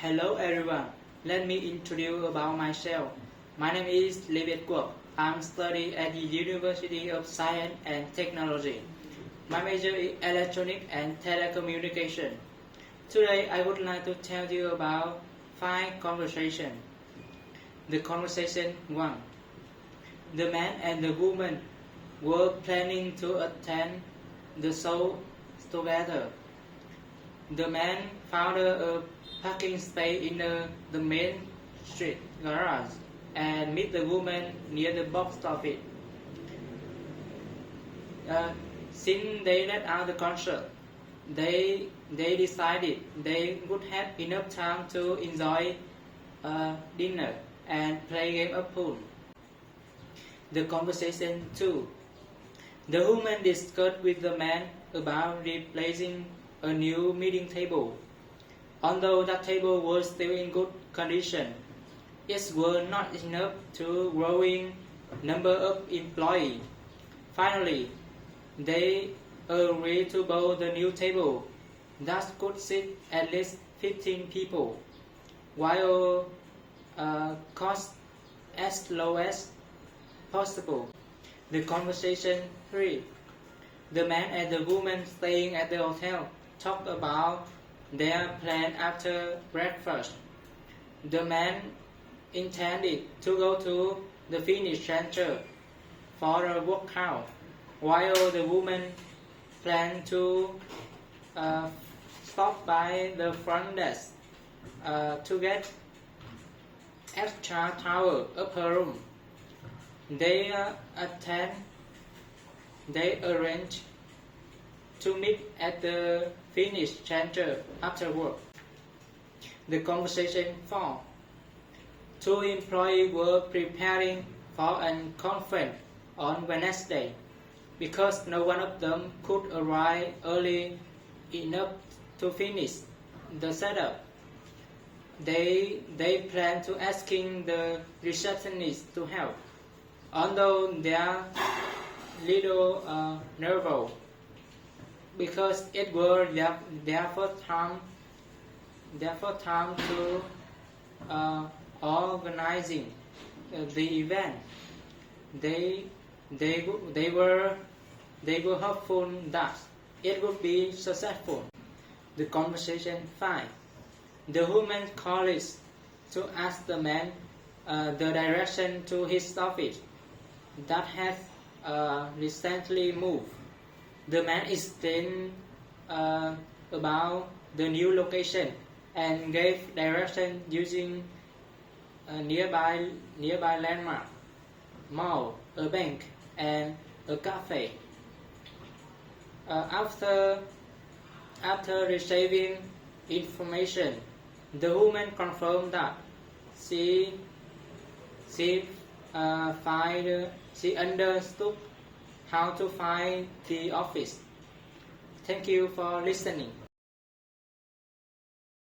Hello everyone. Let me introduce about myself. My name is Lê Việt Quốc. I'm studying at the University of Science and Technology. My major is Electronic and Telecommunication. Today I would like to tell you about 5 conversations. The conversation 1. The man and the woman were planning to attend the show together. The man found a parking space in the main street garage and met the woman near the box office. Since they let out the concert, they decided they would have enough time to enjoy dinner and play game of pool. The conversation 2. The woman discussed with the man about replacing a new meeting table. Although that table was still in good condition, it was not enough to growing number of employees. Finally, they agreed to buy the new table that could sit at least 15 people, while cost as low as possible. The conversation 3. The man and the woman staying at the hotel talked about their plan after breakfast. The man intended to go to the fitness center for a workout, while the woman planned to stop by the front desk to get extra towel of her room. They arranged to meet at the fitness center after work. The conversation 4. 2 employees were preparing for a conference on Wednesday. Because no one of them could arrive early enough to finish the setup, they planned to asking the receptionist to help. Although they are little nervous, because it was their first time to organizing the event. They were hopeful that it would be successful. The conversation 5. The woman called to ask the man the direction to his office that had recently moved. The man explained about the new location and gave direction using a nearby landmark, mall, a bank, and a cafe. After receiving information, the woman confirmed that she understood how to find the office. Thank you for listening.